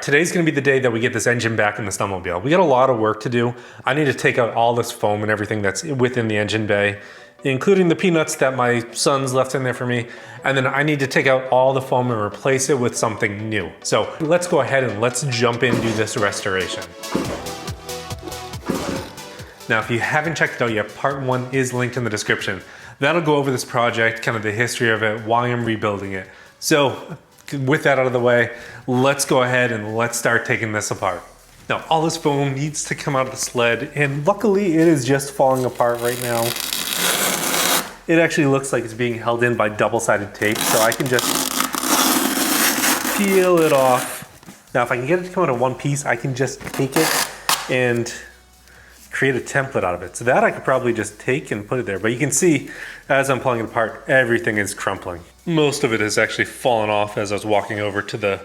Today's gonna be the day that we get this engine back in the Snowmobile. We got a lot of work to do. I need to take out all this foam and everything that's within the engine bay, including the peanuts that my son's left in there for me. And then I need to take out all the foam and replace it with something new. So let's go ahead and let's jump in and do this restoration. Now, if you haven't checked it out yet, part 1 is linked in the description. That'll go over this project, kind of the history of it, why I'm rebuilding it. So with that out of the way, let's go ahead and let's start taking this apart. Now, all this foam needs to come out of the sled, and luckily it is just falling apart right now. It actually looks like it's being held in by double-sided tape, so I can just peel it off. Now, if I can get it to come out in one piece, I can just take it and create a template out of it. So that I could probably just take and put it there. But you can see, as I'm pulling it apart, everything is crumpling. Most of it has actually fallen off as I was walking over to the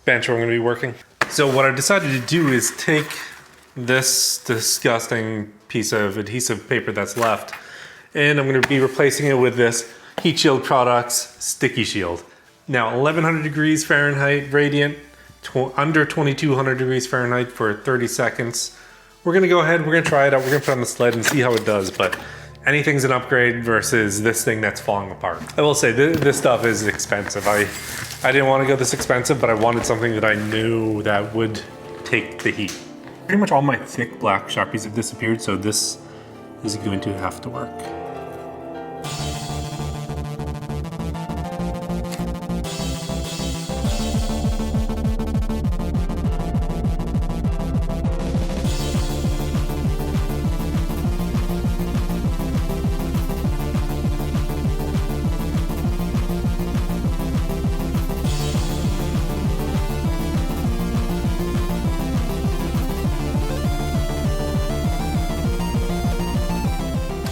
bench where I'm gonna be working. So what I've decided to do is take this disgusting piece of adhesive paper that's left, and I'm gonna be replacing it with this Heat Shield Products Sticky Shield. Now, 1100 degrees Fahrenheit radiant, under 2200 degrees Fahrenheit for 30 seconds. We're gonna go ahead, we're gonna try it out, we're gonna put it on the sled and see how it does, but anything's an upgrade versus this thing that's falling apart. I will say, this stuff is expensive. I didn't want to go this expensive, but I wanted something that I knew that would take the heat. Pretty much all my thick black Sharpies have disappeared, so this is going to have to work.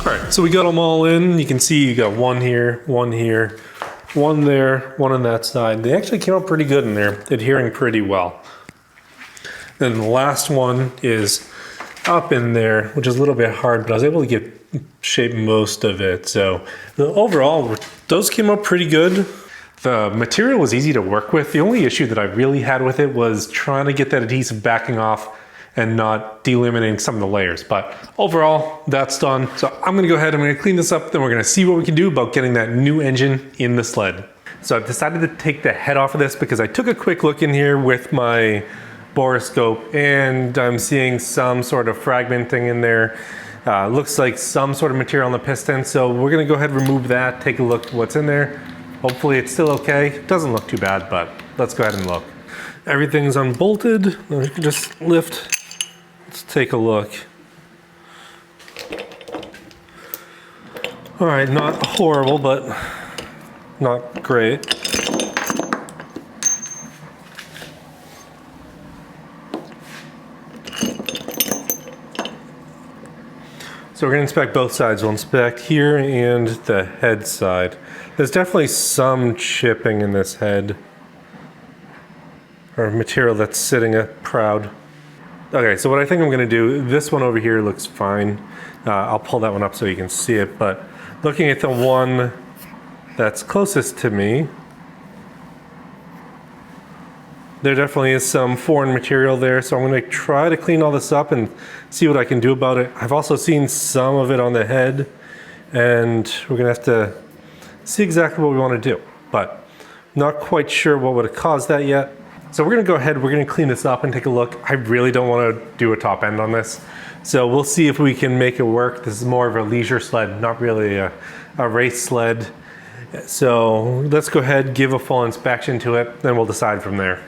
All right, so we got them all in. You can see you got one here, one there, one on that side. They actually came out pretty good in there, adhering pretty well. Then the last one is up in there, which is a little bit hard, but I was able to shape most of it. So overall, those came out pretty good. The material was easy to work with. The only issue that I really had with it was trying to get that adhesive backing off and not delimiting some of the layers. But overall, that's done. So I'm gonna go ahead, I'm gonna clean this up, then we're gonna see what we can do about getting that new engine in the sled. So I've decided to take the head off of this because I took a quick look in here with my borescope and I'm seeing some sort of fragmenting in there. Looks like some sort of material on the piston. So we're gonna go ahead and remove that, take a look at what's in there. Hopefully it's still okay. It doesn't look too bad, but let's go ahead and look. Everything's unbolted. We can just lift. Let's take a look. All right, not horrible, but not great. So we're gonna inspect both sides. We'll inspect here and the head side. There's definitely some chipping in this head, or material that's sitting proud. Okay, so what I think I'm gonna do, this one over here looks fine. I'll pull that one up so you can see it, but looking at the one that's closest to me, there definitely is some foreign material there, so I'm gonna try to clean all this up and see what I can do about it. I've also seen some of it on the head, and we're gonna have to see exactly what we wanna do, but not quite sure what would have caused that yet. So we're gonna go ahead, we're gonna clean this up and take a look. I really don't wanna do a top end on this. So we'll see if we can make it work. This is more of a leisure sled, not really a race sled. So let's go ahead, give a full inspection to it, then we'll decide from there.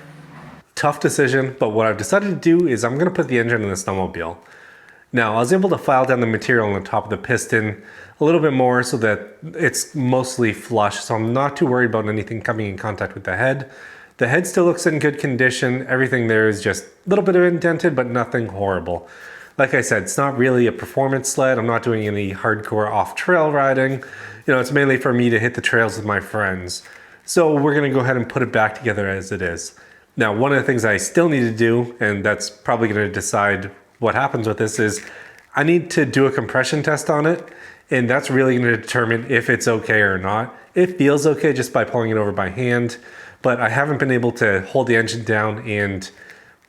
Tough decision, but what I've decided to do is I'm gonna put the engine in the Snowmobile. Now, I was able to file down the material on the top of the piston a little bit more so that it's mostly flush, so I'm not too worried about anything coming in contact with the head. The head still looks in good condition. Everything there is just a little bit indented, but nothing horrible. Like I said, it's not really a performance sled. I'm not doing any hardcore off-trail riding. You know, it's mainly for me to hit the trails with my friends. So we're gonna go ahead and put it back together as it is. Now, one of the things I still need to do, and that's probably gonna decide what happens with this, is I need to do a compression test on it, and that's really gonna determine if it's okay or not. It feels okay just by pulling it over by hand, but I haven't been able to hold the engine down and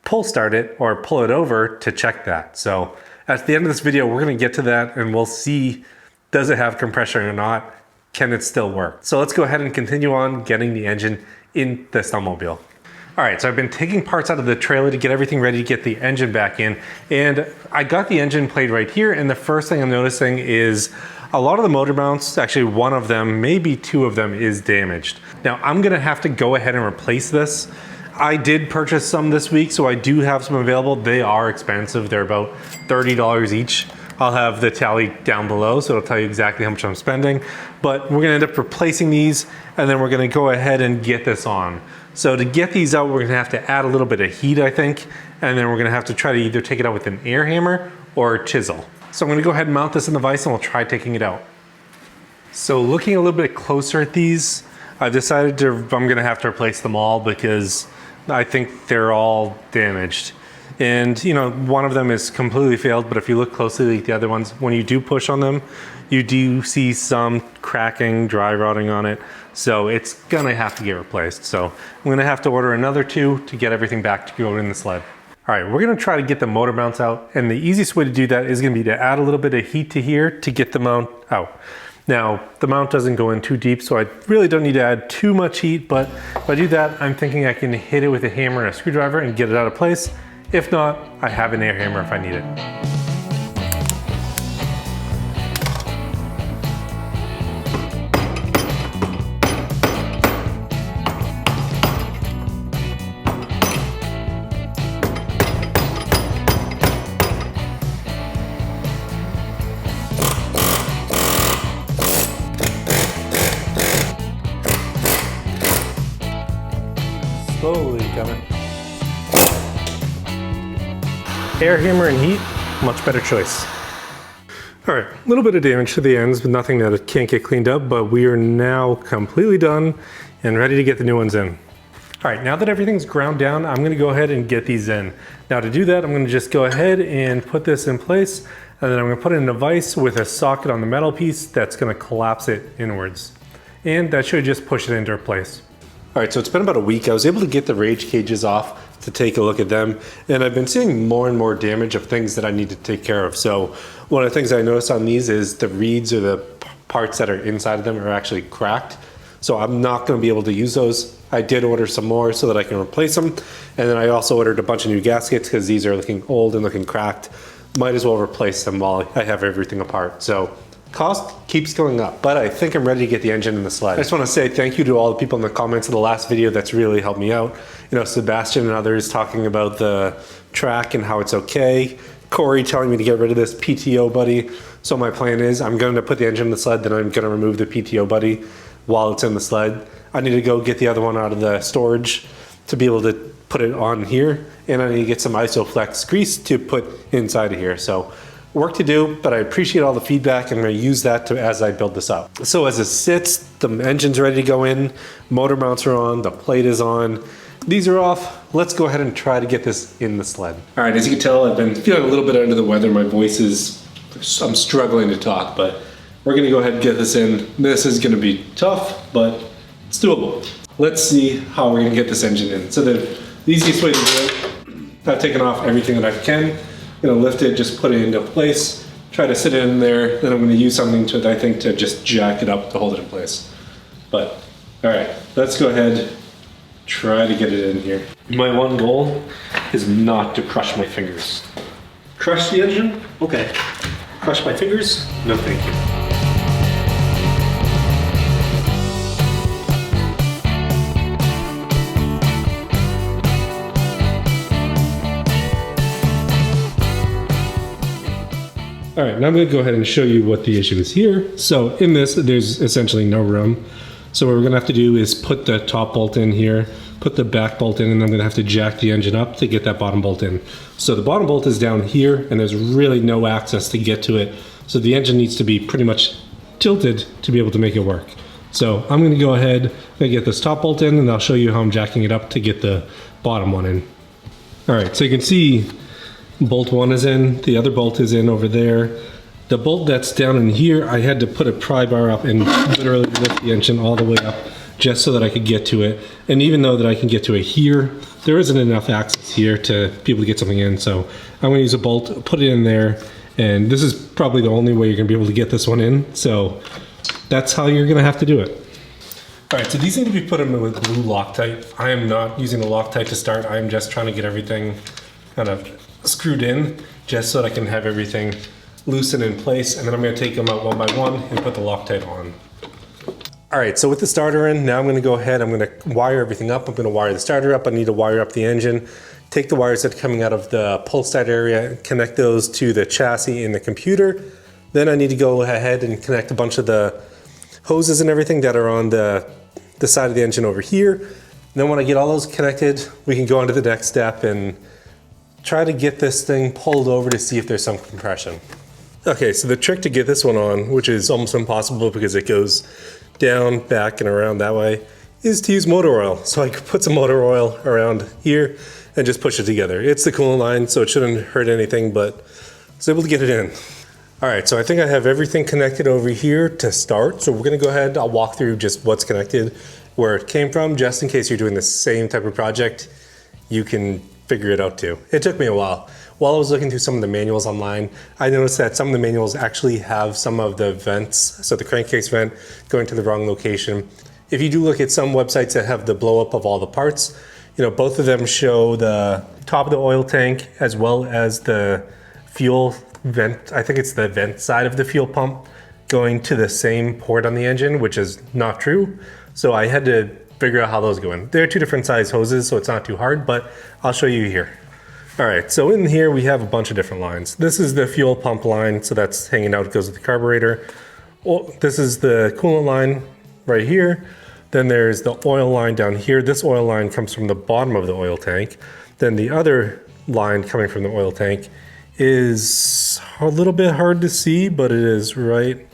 pull start it or pull it over to check that. So at the end of this video, we're gonna get to that and we'll see, does it have compression or not? Can it still work? So let's go ahead and continue on getting the engine in the snowmobile. All right, so I've been taking parts out of the trailer to get everything ready to get the engine back in. And I got the engine plate right here. And the first thing I'm noticing is a lot of the motor mounts, actually one of them, maybe two of them is damaged. Now I'm gonna have to go ahead and replace this. I did purchase some this week, so I do have some available. They are expensive. They're about $30 each. I'll have the tally down below, so it'll tell you exactly how much I'm spending. But we're gonna end up replacing these, and then we're gonna go ahead and get this on. So to get these out, we're gonna have to add a little bit of heat, I think, and then we're gonna have to try to either take it out with an air hammer or a chisel. So I'm gonna go ahead and mount this in the vise and we'll try taking it out. So looking a little bit closer at these, I've decided I'm gonna have to replace them all because I think they're all damaged. And you know, one of them is completely failed, but if you look closely at the other ones, when you do push on them, you do see some cracking, dry rotting on it. So it's gonna have to get replaced. So I'm gonna have to order another two to get everything back to go in the sled. All right, we're gonna try to get the motor mounts out. And the easiest way to do that is gonna be to add a little bit of heat to here to get the mount out. Now, the mount doesn't go in too deep, so I really don't need to add too much heat, but if I do that, I'm thinking I can hit it with a hammer and a screwdriver and get it out of place. If not, I have an air hammer if I need it. Slowly coming. Air hammer and heat, much better choice. All right, a little bit of damage to the ends, but nothing that can't get cleaned up, but we are now completely done and ready to get the new ones in. All right, now that everything's ground down, I'm gonna go ahead and get these in. Now to do that, I'm gonna just go ahead and put this in place, and then I'm gonna put it in a vise with a socket on the metal piece that's gonna collapse it inwards. And that should just push it into place. All right, so it's been about a week. I was able to get the rage cages off to take a look at them, and I've been seeing more and more damage of things that I need to take care of. So one of the things I noticed on these is the reeds or the parts that are inside of them are actually cracked. So I'm not gonna be able to use those. I did order some more so that I can replace them. And then I also ordered a bunch of new gaskets because these are looking old and looking cracked. Might as well replace them while I have everything apart. So cost keeps going up, but I think I'm ready to get the engine in the sled. I just want to say thank you to all the people in the comments of the last video that's really helped me out. You know, Sebastian and others talking about the track and how it's okay. Corey telling me to get rid of this PTO buddy. So my plan is I'm going to put the engine in the sled, then I'm going to remove the PTO buddy while it's in the sled. I need to go get the other one out of the storage to be able to put it on here, and I need to get some Isoflex grease to put inside of here. So work to do, but I appreciate all the feedback and I'm going to use that as I build this up. So as it sits, the engine's ready to go in, motor mounts are on, the plate is on, these are off. Let's go ahead and try to get this in the sled. All right, as you can tell, I've been feeling a little bit under the weather. My voice is, I'm struggling to talk, but we're going to go ahead and get this in. This is going to be tough, but it's doable. Let's see how we're going to get this engine in. So the easiest way to do it, I've taken off everything that I can. I'm gonna lift it, just put it into place, try to sit it in there, then I'm gonna use something to, I think, to just jack it up to hold it in place. But, all right, let's go ahead, try to get it in here. My one goal is not to crush my fingers. Crush the engine? Okay. Crush my fingers? No thank you. All right, now I'm gonna go ahead and show you what the issue is here. So in this, there's essentially no room. So what we're gonna have to do is put the top bolt in here, put the back bolt in, and I'm gonna have to jack the engine up to get that bottom bolt in. So the bottom bolt is down here, and there's really no access to get to it. So the engine needs to be pretty much tilted to be able to make it work. So I'm gonna go ahead and get this top bolt in, and I'll show you how I'm jacking it up to get the bottom one in. All right, so you can see bolt one is in, the other bolt is in over there. The bolt that's down in here, I had to put a pry bar up and literally lift the engine all the way up just so that I could get to it. And even though that I can get to it here, there isn't enough access here to be able to get something in. So I'm going to use a bolt, put it in there, and this is probably the only way you're going to be able to get this one in. So that's how you're going to have to do it. All right, so these need to be put in with blue Loctite. I am not using the Loctite to start. I'm just trying to get everything kind of screwed in just so that I can have everything loosen in place. And then I'm going to take them out one by one and put the Loctite on. All right, so with the starter in, now I'm going to go ahead, I'm going to wire everything up. I'm going to wire the starter up. I need to wire up the engine, take the wires that are coming out of the pull stud area, connect those to the chassis in the computer. Then I need to go ahead and connect a bunch of the hoses and everything that are on the side of the engine over here. And then when I get all those connected, we can go on to the next step and try to get this thing pulled over to see if there's some compression. Okay, so the trick to get this one on, which is almost impossible because it goes down, back, and around that way, is to use motor oil. So I could put some motor oil around here and just push it together. It's the coolant line, so it shouldn't hurt anything, but I was able to get it in. All right, so I think I have everything connected over here to start. So we're gonna go ahead, I'll walk through just what's connected, where it came from, just in case you're doing the same type of project, you can figure it out too. It took me a while. While I was looking through some of the manuals online, I noticed that some of the manuals actually have some of the vents, so the crankcase vent going to the wrong location. If you do look at some websites that have the blow up of all the parts, you know, both of them show the top of the oil tank as well as the fuel vent. I think it's the vent side of the fuel pump going to the same port on the engine, which is not true. So I had to figure out how those go in. They're two different size hoses, so it's not too hard, but I'll show you here. All right, so in here we have a bunch of different lines. This is the fuel pump line, so that's hanging out, it goes with the carburetor. Well, this is the coolant line right here. Then there's the oil line down here. This oil line comes from the bottom of the oil tank. Then the other line coming from the oil tank is a little bit hard to see, but it is right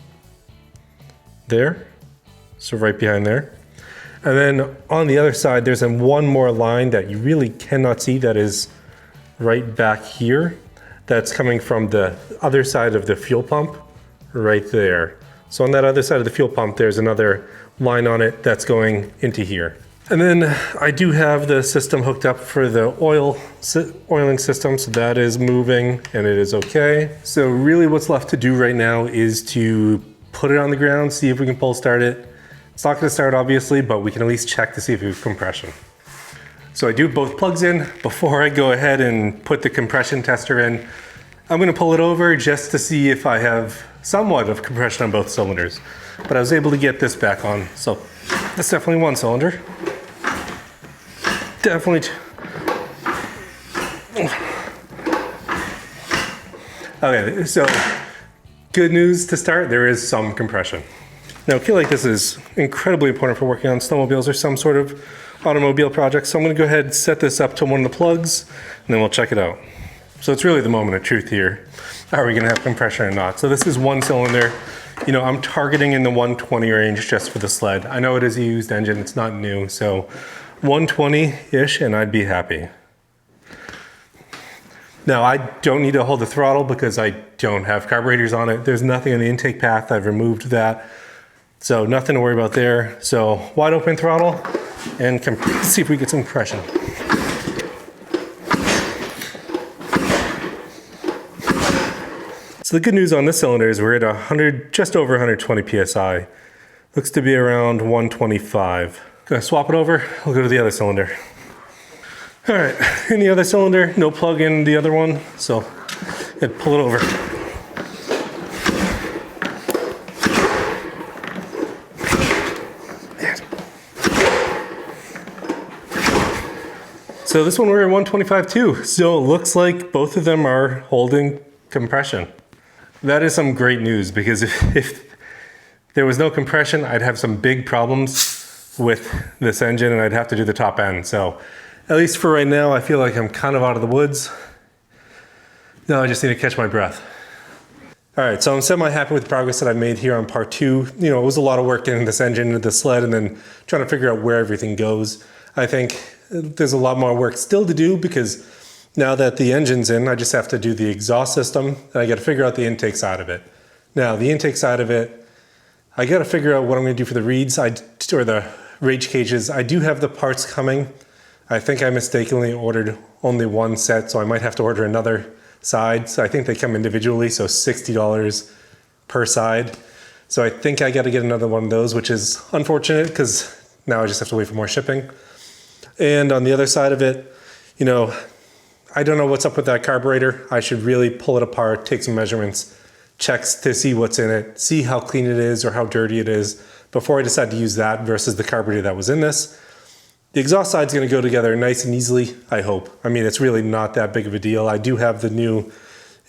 there. So right behind there. And then on the other side, there's one more line that you really cannot see that is right back here. That's coming from the other side of the fuel pump right there. So on that other side of the fuel pump, there's another line on it that's going into here. And then I do have the system hooked up for the oiling system, so that is moving and it is okay. So really what's left to do right now is to put it on the ground, see if we can pull start it. It's not gonna start obviously, but we can at least check to see if we have compression. So I do both plugs in. Before I go ahead and put the compression tester in, I'm gonna pull it over just to see if I have somewhat of compression on both cylinders. But I was able to get this back on, so that's definitely one cylinder. Definitely two. Okay, so good news to start, there is some compression. Now I feel like this is incredibly important for working on snowmobiles or some sort of automobile project, so I'm gonna go ahead and set this up to one of the plugs and then we'll check it out. So it's really the moment of truth here. Are we gonna have compression or not? So this is one cylinder. You know, I'm targeting in the 120 range just for the sled. I know it is a used engine, it's not new, so 120-ish and I'd be happy. Now I don't need to hold the throttle because I don't have carburetors on it. There's nothing in the intake path, I've removed that. So nothing to worry about there. So wide open throttle and see if we get some compression. So the good news on this cylinder is we're at 100, just over 120 PSI. Looks to be around 125. Gonna swap it over, we'll go to the other cylinder. All right, in the other cylinder, no plug in the other one, so I'd pull it over. So this one we're at 125 too. So it looks like both of them are holding compression. That is some great news because if there was no compression, I'd have some big problems with this engine and I'd have to do the top end. So at least for right now, I feel like I'm kind of out of the woods. Now I just need to catch my breath. All right, so I'm semi-happy with the progress that I've made here on part 2. You know, it was a lot of work getting this engine into the sled and then trying to figure out where everything goes. I think there's a lot more work still to do because now that the engine's in, I just have to do the exhaust system and I got to figure out the intake side of it. Now, the intake side of it, I got to figure out what I'm going to do for the reeds or the rage cages. I do have the parts coming. I think I mistakenly ordered only one set, so I might have to order another side. So I think they come individually, so $60 per side. So I think I got to get another one of those, which is unfortunate because now I just have to wait for more shipping. And on the other side of it, you know, I don't know what's up with that carburetor. I should really pull it apart, take some measurements, checks to see what's in it, see how clean it is or how dirty it is before I decide to use that versus the carburetor that was in this. The exhaust side's going to go together nice and easily, I hope. I mean, it's really not that big of a deal. I do have the new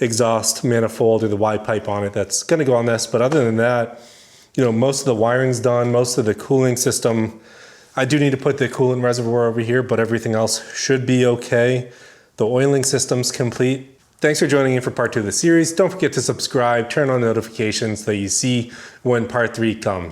exhaust manifold or the Y pipe on it that's going to go on this, but other than that, you know, most of the wiring's done, most of the cooling system. I do need to put the coolant reservoir over here, but everything else should be okay. The oiling system's complete. Thanks for joining in for part 2 of the series. Don't forget to subscribe, turn on notifications so that you see when part 3 comes.